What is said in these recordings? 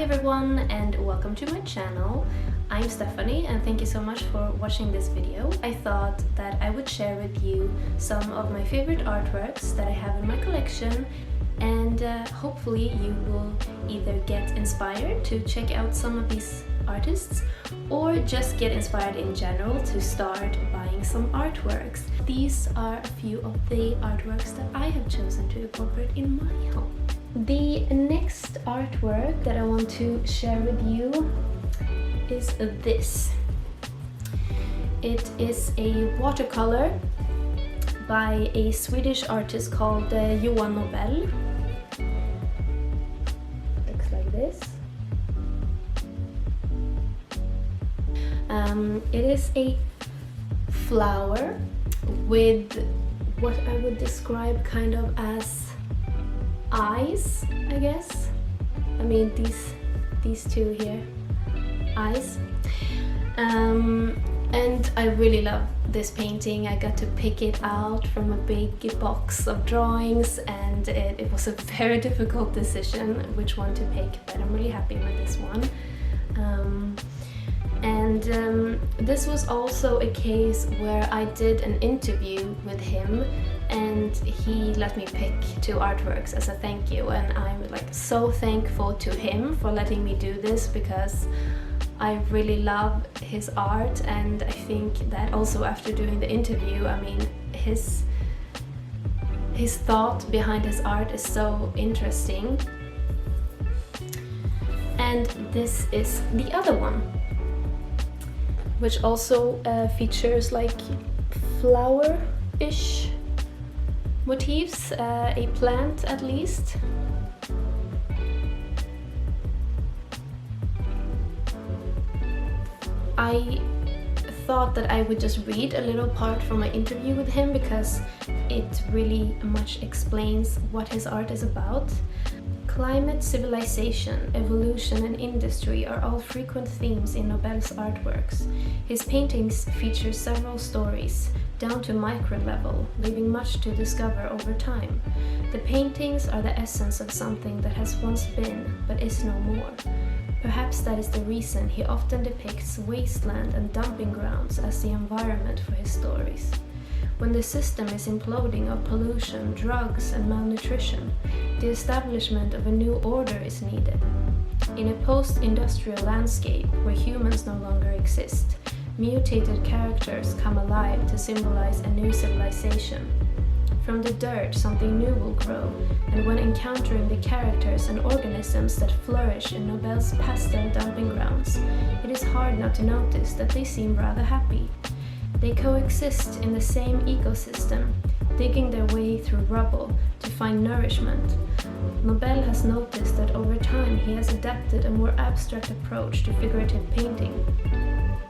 everyone and welcome to my channel. I'm Stephanie and thank you so much for watching this video. I thought that I would share with you some of my favorite artworks that I have in my collection, and hopefully you will either get inspired to check out some of these artists or just get inspired in general to start buying some artworks. These are a few of the artworks that I have chosen to incorporate in my home. The next artwork that I want to share with you is this. It is a watercolor by a Swedish artist called Johan Nobell. Looks like this. It is a flower with what I would describe kind of as eyes, I guess. I mean these two here, eyes. And I really love this painting. I got to pick it out from a big box of drawings, and it was a very difficult decision which one to pick, but I'm really happy with this one. This was also a case where I did an interview with him and he let me pick two artworks as a thank you, and I'm like so thankful to him for letting me do this because I really love his art, and I think that also after doing the interview, I mean his thought behind his art is so interesting. And this is the other one, which also features like flower-ish motifs, a plant at least. I thought that I would just read a little part from my interview with him because it really much explains what his art is about. Climate, civilization, evolution and industry are all frequent themes in Nobel's artworks. His paintings feature several stories, down to micro level, leaving much to discover over time. The paintings are the essence of something that has once been, but is no more. Perhaps that is the reason he often depicts wasteland and dumping grounds as the environment for his stories. When the system is imploding of pollution, drugs and malnutrition, the establishment of a new order is needed. In a post-industrial landscape where humans no longer exist, mutated characters come alive to symbolize a new civilization. From the dirt, something new will grow, and when encountering the characters and organisms that flourish in Nobel's pastel dumping grounds, it is hard not to notice that they seem rather happy. They coexist in the same ecosystem, digging their way through rubble to find nourishment. Nobel has noticed that over time he has adapted a more abstract approach to figurative painting,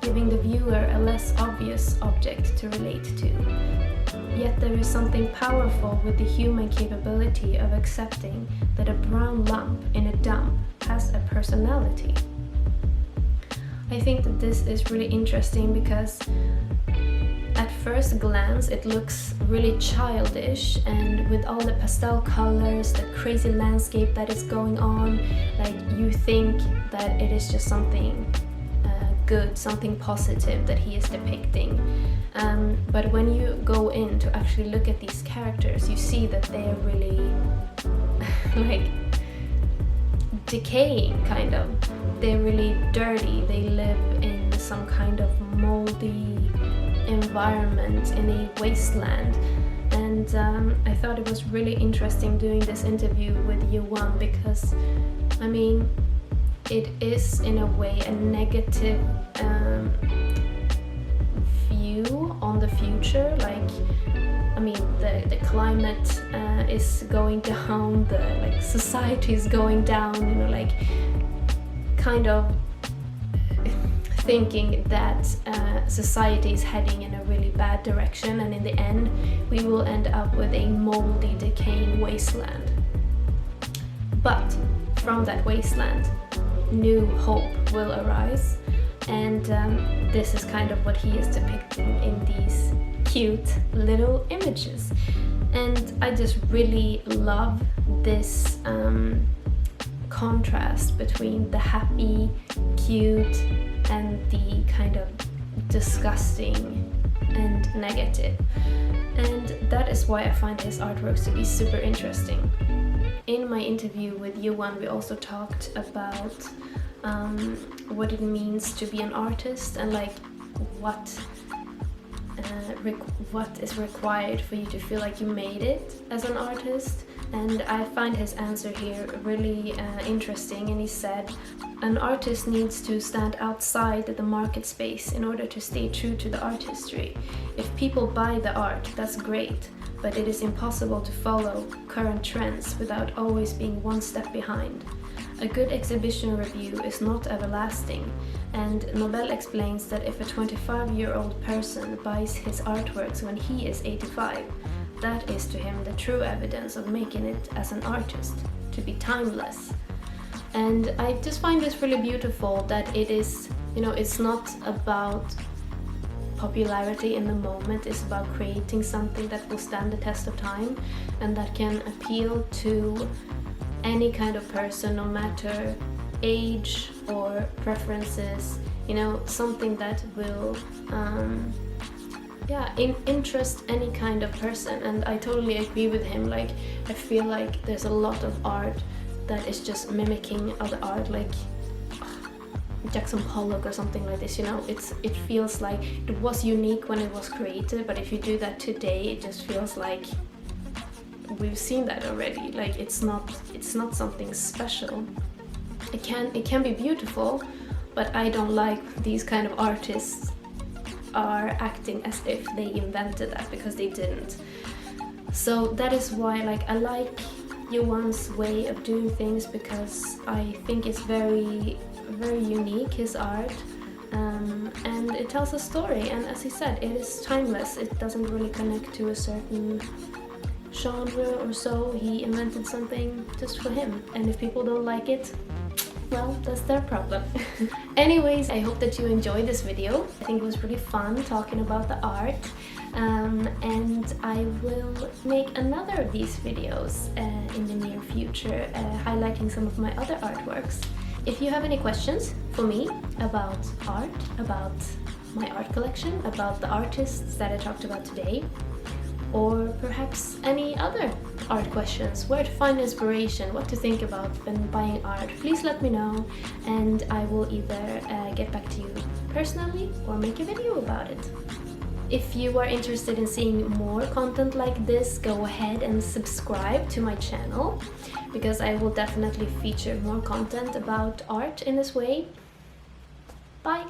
giving the viewer a less obvious object to relate to. Yet there is something powerful with the human capability of accepting that a brown lump in a dump has a personality. I think that this is really interesting because at first glance it looks really childish, and with all the pastel colors, the crazy landscape that is going on, like you think that it is just something good, something positive that he is depicting. But when you go in to actually look at these characters, you see that they are really like decaying, kind of. They're really dirty. They live in some kind of moldy environment in a wasteland. And I thought it was really interesting doing this interview with Johan because, I mean, it is in a way a negative view on the future. Like, I mean, the climate is going down, the society is going down, you know, like kind of thinking that society is heading in a really bad direction, and in the end we will end up with a moldy, decaying wasteland. But from that wasteland, new hope will arise, and this is kind of what he is depicting in these cute little images. And I just really love this contrast between the happy, cute, and the kind of disgusting and negative. And that is why I find his artworks to be super interesting. In my interview with Johan, we also talked about what it means to be an artist and like what is required for you to feel like you made it as an artist. And I find his answer here really interesting, and he said, an artist needs to stand outside the market space in order to stay true to the artistry. If people buy the art, that's great, but it is impossible to follow current trends without always being one step behind. A good exhibition review is not everlasting, and Nobel explains that if a 25-year-old person buys his artworks when he is 85, that is to him the true evidence of making it as an artist, to be timeless. And I just find this really beautiful that it is, you know, it's not about popularity in the moment, it's about creating something that will stand the test of time and that can appeal to any kind of person, no matter age or preferences, you know, something that will interest any kind of person. And I totally agree with him. Like, I feel like there's a lot of art that is just mimicking other art, like Jackson Pollock or something like this, you know. It feels like it was unique when it was created, but if you do that today, it just feels like we've seen that already. Like, it's not something special. It can be beautiful, but I don't like these kind of artists are acting as if they invented that, because they didn't. So that is why, like, I like Johan's way of doing things, because I think it's very, very unique, his art, and it tells a story, and as he said, it is timeless. It doesn't really connect to a certain genre or so. He invented something just for him, and if people don't like it, well, that's their problem. Anyways, I hope that you enjoyed this video. I think it was really fun talking about the art, and I will make another of these videos in the near future, highlighting some of my other artworks. If you have any questions for me about art, about my art collection, about the artists that I talked about today, or perhaps any other art questions, where to find inspiration, what to think about when buying art, please let me know, and I will either get back to you personally or make a video about it. If you are interested in seeing more content like this, go ahead and subscribe to my channel, because I will definitely feature more content about art in this way. Bye!